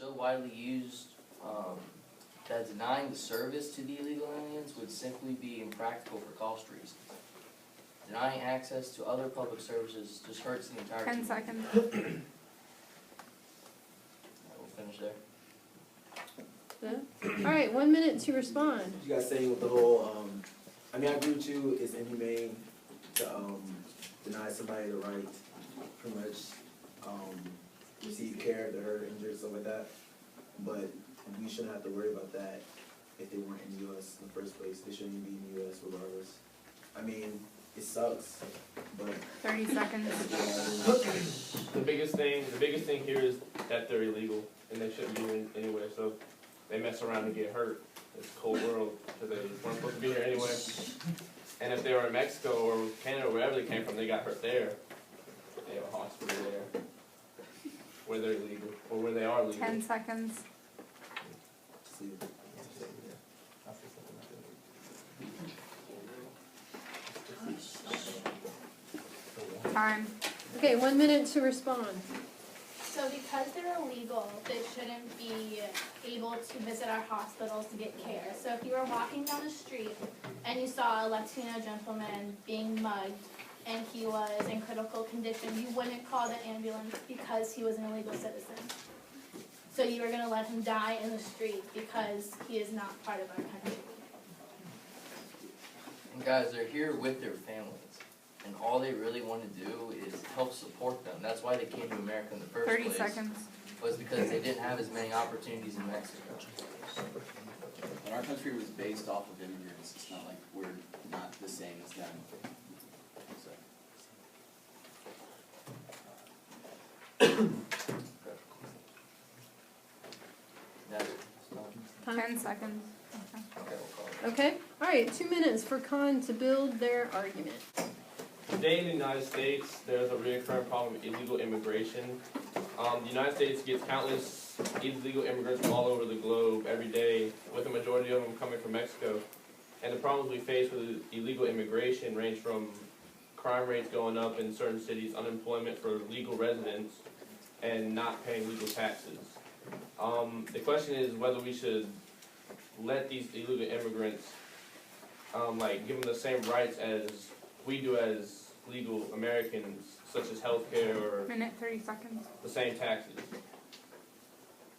so widely used that denying the service to the illegal aliens would simply be impractical for cost reasons. Denying access to other public services just hurts the entire 10 community. seconds. We'll finish there. Yeah. All right, 1 minute to respond. You guys saying with the whole, I mean, I agree with you, it's inhumane to deny somebody the right to pretty much receive care if they're hurt, injured, stuff like that. But we shouldn't have to worry about that if they weren't in the U.S. in the first place. They shouldn't be in the U.S. regardless. I mean, it sucks, but 30 seconds. The biggest thing here is that they're illegal and they shouldn't be in anywhere. So if they mess around and get hurt, it's a cold world because they weren't supposed to be here anyway. And if they were in Mexico or Canada or wherever they came from, they got hurt there. They have a hospital there where they're illegal or where they are legal. 10 seconds. Time. Okay, 1 minute to respond. So because they're illegal, they shouldn't be able to visit our hospitals to get care. So if you were walking down the street and you saw a Latino gentleman being mugged and he was in critical condition, you wouldn't call the ambulance because he was an illegal citizen. So you were going to let him die in the street because he is not part of our country. And guys, they're here with their families. And all they really want to do is help support them. That's why they came to America in the first 30 place. seconds. Was because they didn't have as many opportunities in Mexico. When our country was based off of immigrants, it's not like we're not the same as them. So. 10 seconds. Okay, we'll call it. Okay, all right, 2 minutes for Con to build their argument. Today in the United States, there's a recurring problem with illegal immigration. The United States gets countless illegal immigrants from all over the globe every day, with the majority of them coming from Mexico. And the problems we face with illegal immigration range from crime rates going up in certain cities, unemployment for legal residents, and not paying legal taxes. The question is whether we should let these illegal immigrants, give them the same rights as we do as legal Americans, such as health care or Minute, 30 seconds. the same taxes.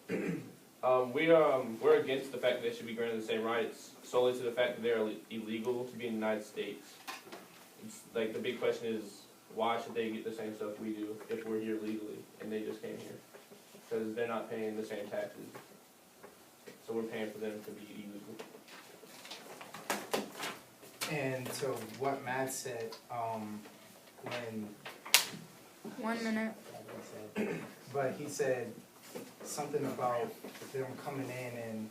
We're against the fact that they should be granted the same rights solely to the fact that they're illegal to be in the United States. It's like the big question is, why should they get the same stuff we do if we're here legally and they just came here? Because they're not paying the same taxes. So we're paying for them to be illegal. And to what Matt said, when 1 minute. but he said something about them coming in and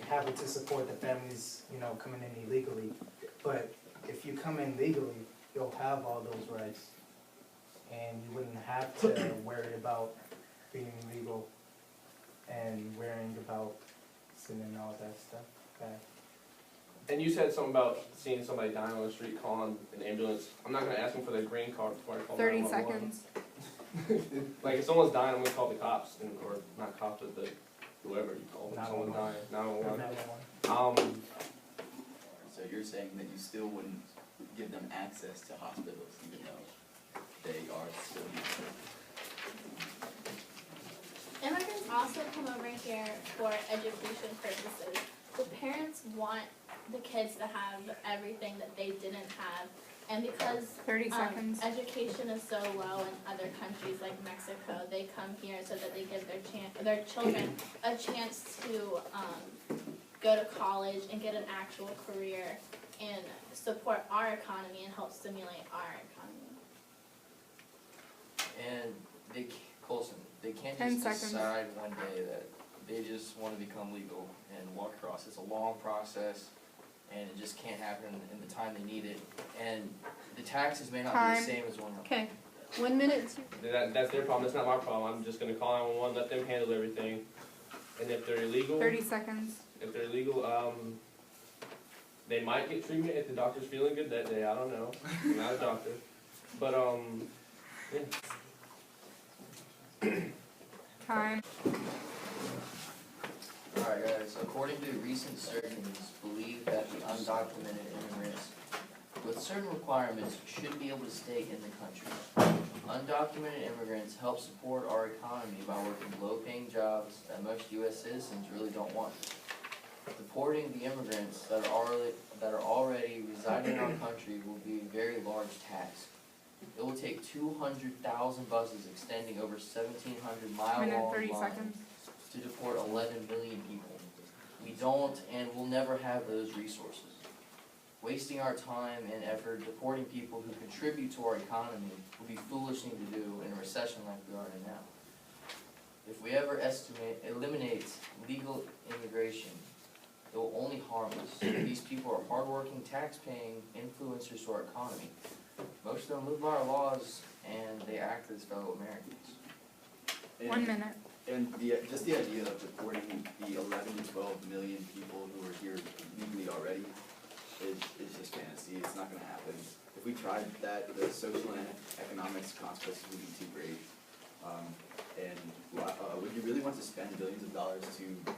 having to support the families, coming in illegally. But if you come in legally, you'll have all those rights, and you wouldn't have to worry about being illegal and worrying about sending all that stuff back. And you said something about seeing somebody dying on the street, calling an ambulance. I'm not going to ask them for their green card before I call 30 911. seconds. Like, if someone's dying, I'm going to call the cops, or not cops, but whoever you call. If someone's dying, 911. So you're saying that you still wouldn't give them access to hospitals, even though they are still here? Immigrants also come over here for education purposes. The parents want the kids to have everything that they didn't have, and because 30 seconds. education is so low in other countries like Mexico, they come here so that they give their children a chance to go to college and get an actual career and support our economy and help stimulate our economy. And Colson, they can't 10 just seconds. decide one day that they just want to become legal and walk across. It's a long process, and it just can't happen in the time they need it. And the taxes may not Time. be the same as one. Okay, 1 minute to... That's their problem. That's not my problem. I'm just going to call 911, let them handle everything. And if they're illegal, 30 seconds. if they're illegal, they might get treatment if the doctor's feeling good that day. I don't know. I'm not a doctor. But, yeah. Time. Alright guys, according to recent surveys, believe that the undocumented immigrants with certain requirements should be able to stay in the country. Undocumented immigrants help support our economy by working low-paying jobs that most U.S. citizens really don't want. Deporting the immigrants that are already residing in our country will be a very large task. It will take 200,000 buses extending over 1,700 mile Minute, long 30 lines seconds. to deport 11 million people. We don't and will never have those resources. Wasting our time and effort deporting people who contribute to our economy would be a foolish thing to do in a recession like we are in now. If we ever eliminate legal immigration, it will only harm us. These people are hardworking, tax-paying influencers to our economy. Most of them live by our laws and they act as fellow Americans. And- 1 minute. And just the idea of deporting the 11 to 12 million people who are here legally already is just fantasy. It's not gonna happen. If we tried that, the social and economics consequences would be too great. Would you really want to spend billions of dollars to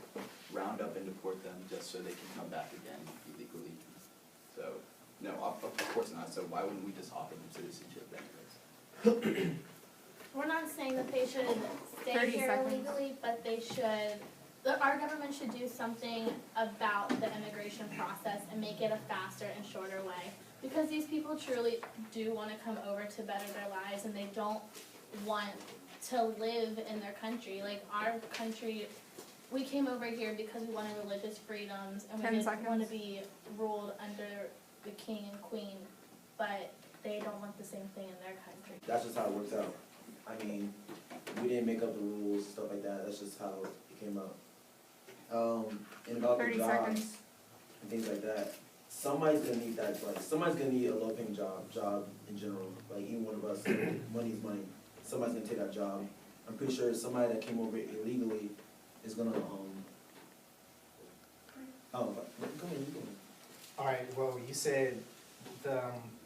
round up and deport them just so they can come back again illegally? So, no, of course not. So why wouldn't we just offer them citizenship anyways? We're not saying that they should stay 30 here seconds. illegally, but they should, our government should do something about the immigration process and make it a faster and shorter way. Because these people truly do want to come over to better their lives and they don't want to live in their country. Like our country, we came over here because we wanted religious freedoms and we 10 didn't want to seconds. be ruled under the king and queen, but they don't want the same thing in their country. That's just how it works out. I mean, we didn't make up the rules, stuff like that, that's just how it came out. And about the 30 jobs seconds. and things like that, somebody's gonna need that, like, somebody's gonna need a low-paying job in general, like, even one of us, money's money, somebody's gonna take that job. I'm pretty sure somebody that came over illegally is gonna, go ahead, you go ahead. Alright, well, you said the,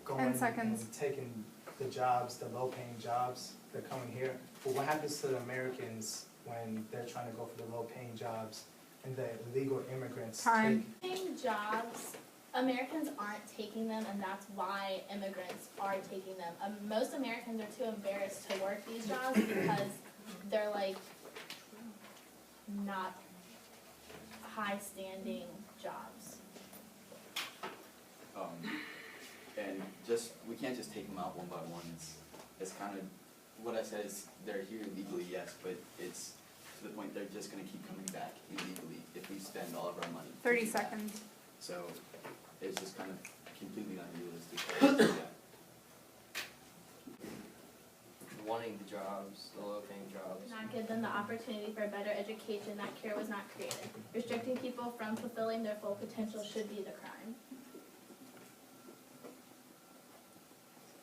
going 10 seconds. and taking the jobs, the low-paying jobs, they're coming here. But what happens to the Americans when they're trying to go for the low-paying jobs and the illegal immigrants Time. Taking jobs, Americans aren't taking them, and that's why immigrants are taking them. Most Americans are too embarrassed to work these jobs because they're like not high-standing jobs. And just, we can't just take them out one by one. It's kind of, what I said is, they're here illegally, yes, but it's to the point they're just gonna keep coming back illegally if we spend all of our money. to 30 do that. seconds. So, it's just kind of completely unrealistic to do that. Wanting the jobs, the low-paying jobs. Not give them the opportunity for a better education. That care was not created. Restricting people from fulfilling their full potential should be the crime.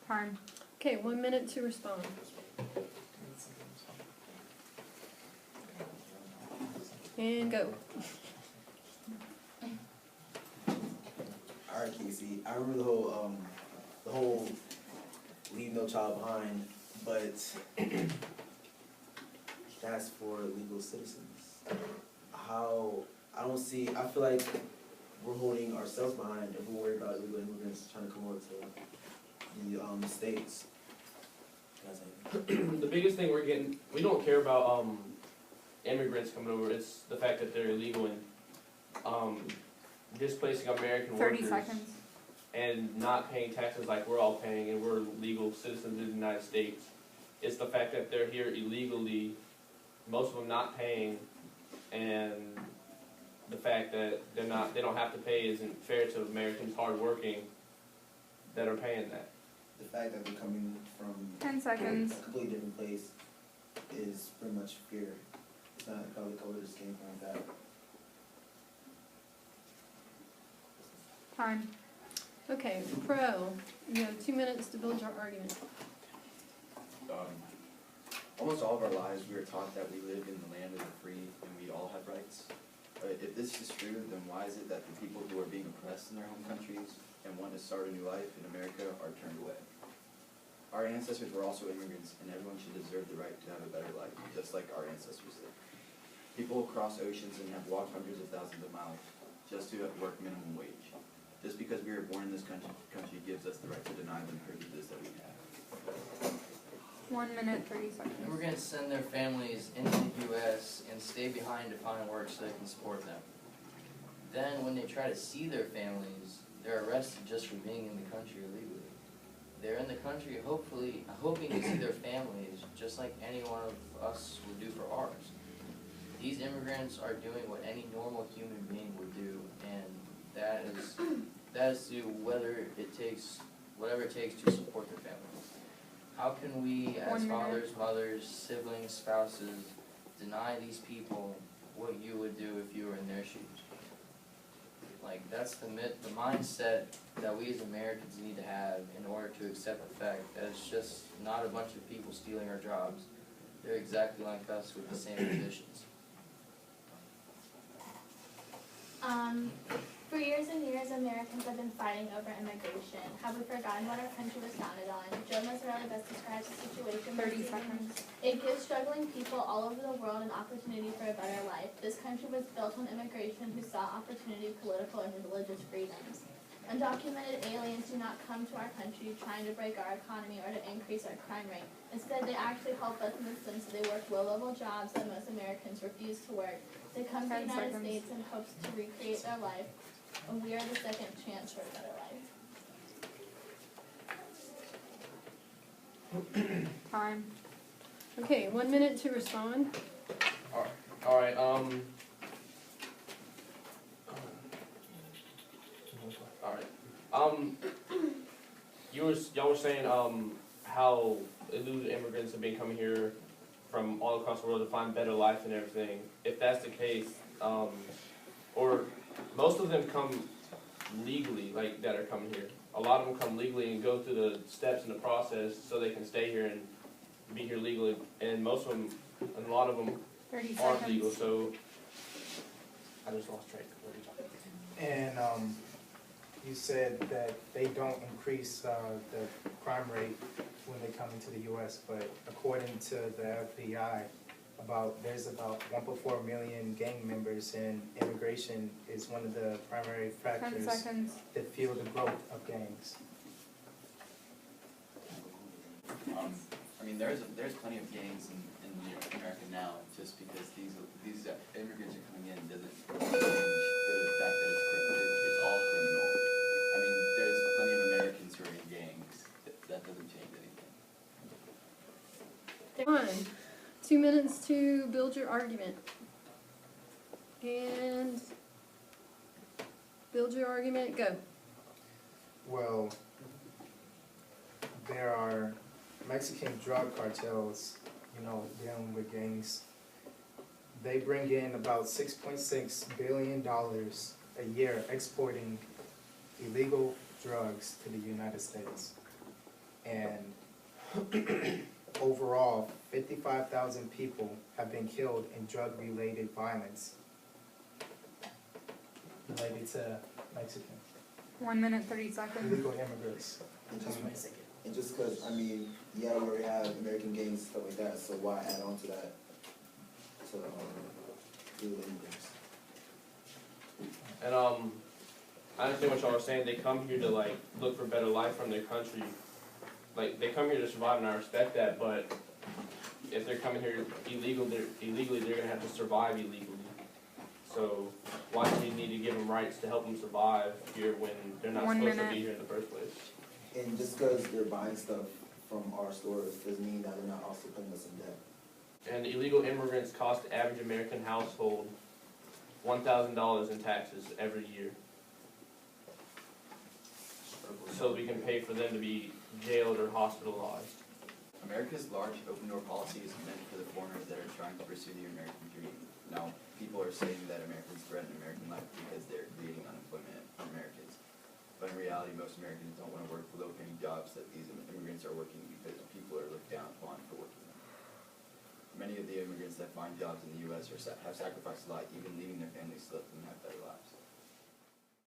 Time. Okay, 1 minute to respond. And go. Alright, Casey, I remember the whole leave no child behind, but that's for legal citizens. I feel like we're holding ourselves behind if we're worried about illegal immigrants trying to come over to the States. The biggest thing we're getting, we don't care about immigrants coming over. It's the fact that they're illegal and displacing American 30 workers seconds. and not paying taxes like we're all paying and we're legal citizens of the United States. It's the fact that they're here illegally, most of them not paying, and the fact that they don't have to pay isn't fair to Americans hardworking that are paying that. The fact that they're coming from 10 seconds. a completely different place is pretty much fear. It's not how the color just came from like that. Time. Okay, pro, you have 2 minutes to build your argument. Almost all of our lives, we were taught that we live in the land of the free and we all have rights. If this is true, then why is it that the people who are being oppressed in their home countries and want to start a new life in America are turned away? our ancestors were also immigrants, and everyone should deserve the right to have a better life, just like our ancestors did. People cross oceans and have walked hundreds of thousands of miles just to work minimum wage. Just because we were born in this country gives us the right to deny them privileges that we have. 1 minute, 30 And we're seconds. gonna send their families into the US and stay behind to find work so they can support them. Then, when they try to see their families, they're arrested just for being in the country illegally. They're in the country hoping to see their families, just like any one of us would do for ours. These immigrants are doing what any normal human being would do, and that is to whatever it takes to support their families. How can we, as 1 minute. fathers, mothers, siblings, spouses, deny these people what you would do if you were in their shoes? Like, that's the mindset that we as Americans need to have in order to accept the fact that it's just not a bunch of people stealing our jobs. They're exactly like us with the same conditions. For years and years, Americans have been fighting over immigration. Have we forgotten what our country was founded on? Joe Mazzarelli best describes the situation. 30 seconds. It gives struggling people all over the world an opportunity for a better life. This country was built on immigration who saw opportunity, political, and religious freedoms. Undocumented aliens do not come to our country trying to break our economy or to increase our crime rate. Instead, they actually help us in the sense that they work low-level jobs that most Americans refuse to work. They come to the 10 United seconds. States in hopes to recreate their life, and we are the second chance for a better life. Time. Okay, 1 minute to respond. Alright, y'all were saying, how illegal immigrants have been coming here from all across the world to find better life and everything. If that's the case, or most of them come legally, like, that are coming here. A lot of them come legally and go through the steps in the process so they can stay here and be here legally, and most of them, and a lot of them 30 aren't legal, seconds. so I just lost track of what you're talking about. And you said that they don't increase the crime rate when they come into the US, but according to the FBI, there's about 1.4 million gang members, and immigration is one of the primary 10 factors seconds. that fuel the growth of gangs. I mean, there's plenty of gangs in America now, just because these immigrants are coming in doesn't change the fact that it's all criminal. I mean, there's plenty of Americans who are in gangs. That doesn't change anything. Fine. 2 minutes to build your argument. And build your argument, go. Well, there are Mexican drug cartels, dealing with gangs. They bring in about $6.6 billion a year exporting illegal drugs to the United States. And overall, 55,000 people have been killed in drug-related violence related to Mexicans, 1 minute, 30 seconds. illegal immigrants. And just because, I mean, yeah, we already have American gangs and stuff like that, so why add on to that, to illegal immigrants? And I understand what y'all are saying. They come here to like look for better life from their country. Like they come here to survive, and I respect that. But if they're coming here illegally, they're gonna have to survive illegally. So why do you need to give them rights to help them survive here when they're not 1 supposed minute. to be here in the first place? And just because they're buying stuff from our stores doesn't mean that they're not also putting us in debt. And illegal immigrants cost the average American household $1,000 in taxes every year. So we can pay for them to be jailed or hospitalized. America's large open door policy is meant for the foreigners that are trying to pursue the American dream. Now, people are saying that Americans threaten American life because they're creating unemployment for Americans. But in reality, most Americans don't want to work for low-paying jobs that these immigrants are working because people are looked down upon for working them. Many of the immigrants that find jobs in the U.S. have sacrificed a lot, even leaving their families to let them have better lives.